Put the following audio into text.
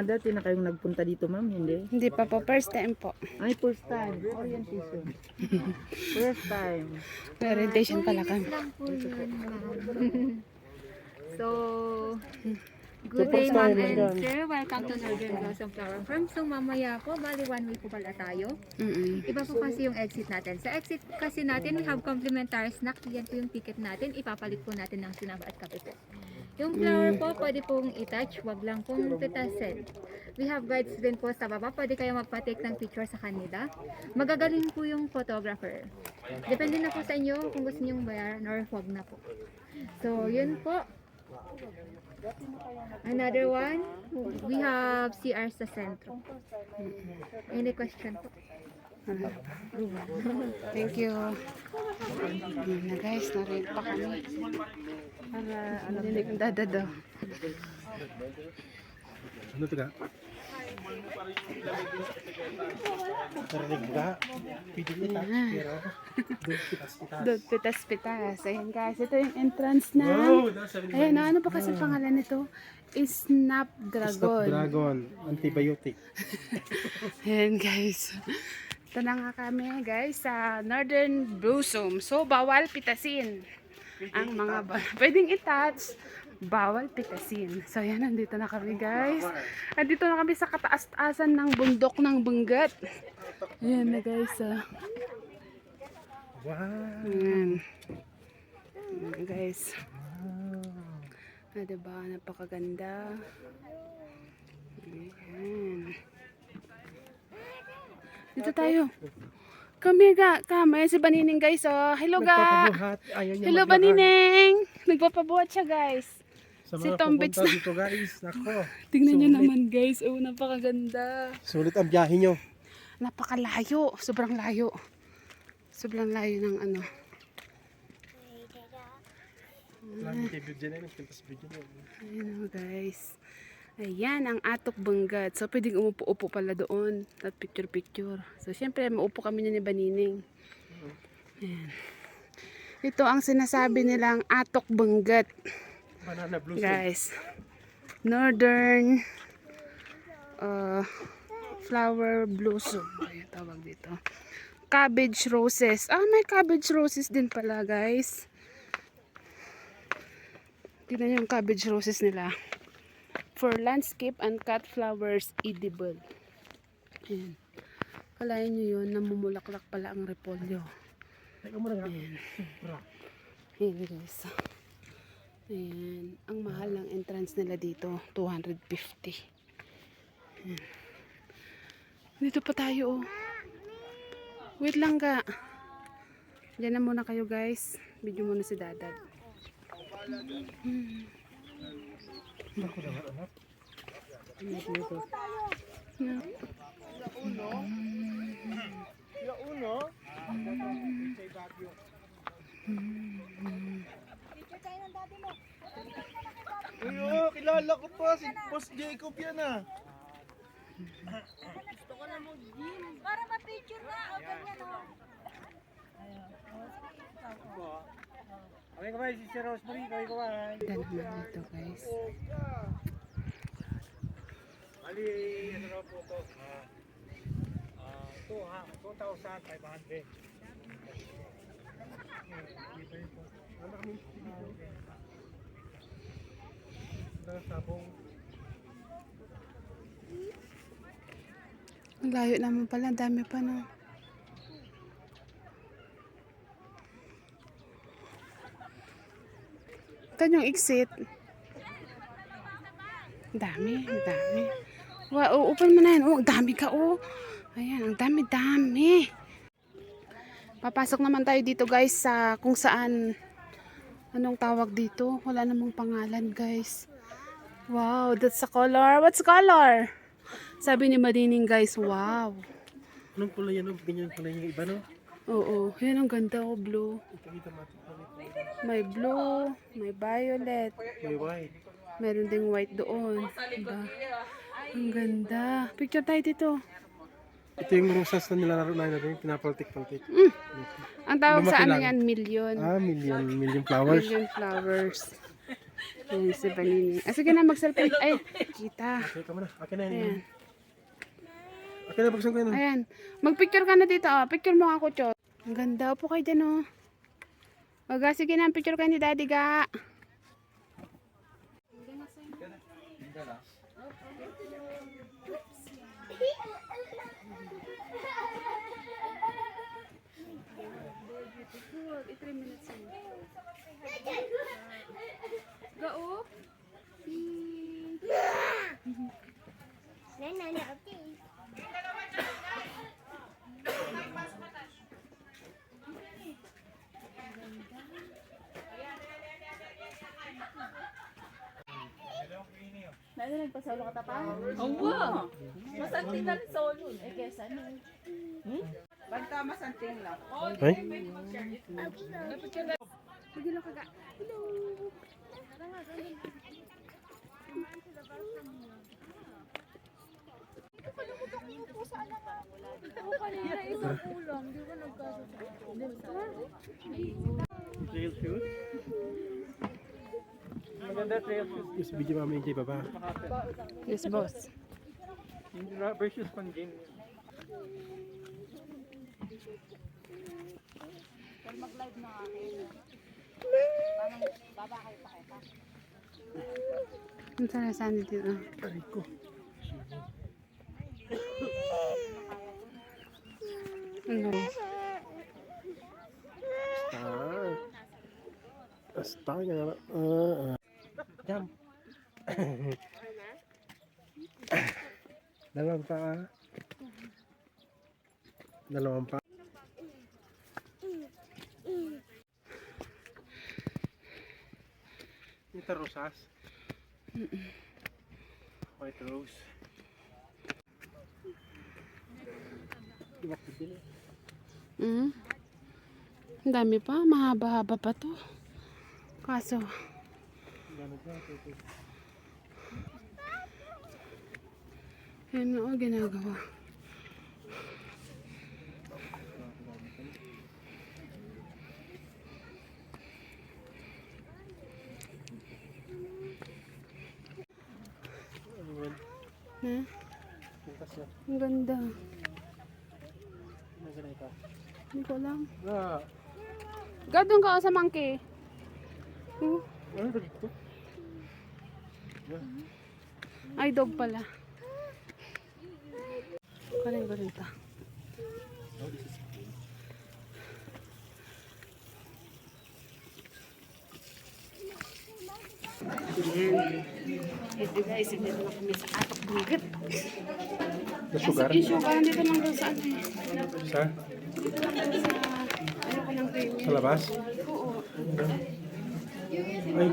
dati na kayong nagpunta dito, ma'am? Hindi? Hindi pa po, first time po. Ay, first time. Orientation. First time. Orientation pala kami. Lang po yun, ma'am. So, So, good day first ma'am time, and madam. sir. Welcome to Northern Blossom Flower Farm. So, mamaya po, bali one way po pala tayo. Iba po kasi yung exit natin. Sa exit kasi natin, we have complimentary snack. Yan po yung ticket natin. Ipapalit po natin ng sinaba at kape po. Yung flower po, pwede pong i-touch. Wag lang pong pitasin. We have guides din po sa baba. Pwede kayo magpa-take ng picture sa kanila. Magagaling po yung photographer. Depende na po sa inyo kung gusto nyo bayaran or wag na po. So, yun po. Another one, we have CR sa sentro. Any question po? Thank you. Ayan na guys, na-rent pa kami. Para ano din ang dadado. Ano ito ka? Narinig ka? Pwede kita, pero doon pitas-pitas. Doon, pitas-pitas. Ayan guys, ito yung entrance na. Ayan, ano pa kasi pangalan nito? Snapdragon. Snapdragon, antibiotic. Ayan guys. Ito na nga kami guys sa Northern Blossom. So, bawal pitasin. Ang mga pwedeng i-touch, bawal pitasin. So, ayan, nandito na kami guys. Nandito na kami sa kataas-taasan ng bundok ng Benguet. Ayan na guys. Wow! Ayan. Ayan guys. Diba? Napakaganda. Ayan. Dito tayo. Kami ga, kami si Banining guys. Oh, hello ga. Nagpapabuhat. Ayaw niya Hello maglakad. Banining. Nagpapabuhat siya guys. Sa Si mga Tombits pupunta na. dito guys, nako. Tingnan niyo Sulit. naman guys. Oh, napakaganda. Sulit ang biyahe nyo. Napakalayo. Sobrang layo. Sobrang layo ng ano. Lagi kayo video na yun, pintas video na yun. Ayan oh, guys. Ayan ang Atok Benguet. So pwedeng umupo-upo pala doon at picture-picture. So syempre maupo kami ni Banining. Ayan. Ito ang sinasabi nilang Atok Benguet. Banana blossom. Guys. Northern flower blossom. Ayan tawag dito. Cabbage roses. Ah, may cabbage roses din pala guys. Tignan yung cabbage roses nila. For landscape and cut flowers edible. Ayan. Kalayan nyo yun, namumulaklak pala ang repolyo. Teka mo na nga. Ayan. Sobra. Ayan guys. Ayan. Ang mahal ng entrance nila dito, 250. Ayan. Dito pa tayo oh. Wait lang ka. Diyan na muna kayo guys. Video muna si Dadad. Ako na nga anak. Ayo, kilala ko pa si Boss Jacob yan ah. Para ma-picture na, o ganyan o. Kami kamay si Sir Rosemary, kami kamay. Ganda naman dito guys. Ali, ano raw po ito? 2,500. Ano kami? Sabong. Ang layo naman pala, dami pa no. Ito yung exit. Dami, dami. Wow, open mo na yan. Oh, ang dami ka oh. Ayan, ang dami, dami. Papasok naman tayo dito guys sa kung saan, anong tawag dito? Wala namang pangalan guys. Wow, that's a color. What's color? Sabi ni Madining guys, wow. Anong kulay yan? Ganyan kulay yung iba no? Oo, yan ang ganda oh, blue. Ipakita mo. May blue, may violet, May white. meron ding white doon. Diba? Ang ganda. Picture tayo dito. Ito yung rosas na nilalaro na natin, pinapaltik-paltik. Ang tawag sa Lumaki ano lang. yan, million. Million flowers. Million flowers. Ayan, si Vanini. Ah, sige na, mag-selfie. Ay, kita. Okay ka muna. Akin na Ayan. yun. Akin na, buksan ko yun. Ayan. Mag-picture ka na dito. Oh. Picture mo ako, Chot. Ang ganda. Upo kayo dyan, oh. Waga, sige na. Picture kayo ni Daddy, ga. Go. Nasa nagpasolo ka tapang? Oo. Masanting na rin solo. Eh, kesa ano? Banta masanting lang. Ay? Sige lang, kaga. Hello. Trail shoes? Maganda trail shoes. Yes, video mami yung baba. Yes, boss. Yung rubber shoes pang gym. Ang saan dito. Aray ko. Ano? Star nga na. Jump. Dalawang pa. Dalawang pa. Ito rosas. White rose. Diba pili? Ang dami pa. Mahaba-haba pa to. Kaso, yan o ginagawa. Ha? Ang ganda. Hindi ko lang. Gadong ka sa monkey. Ano ba dito? Ay, dog pala. Kaling ko rin ta. Ayan. Ito guys, dito na kami sa atok bugit. Nasugar? Yung sugar, dito lang doon sa ano eh. Sa? Dito lang doon sa ano ko ng premium. Sa labas? Oo. Ay.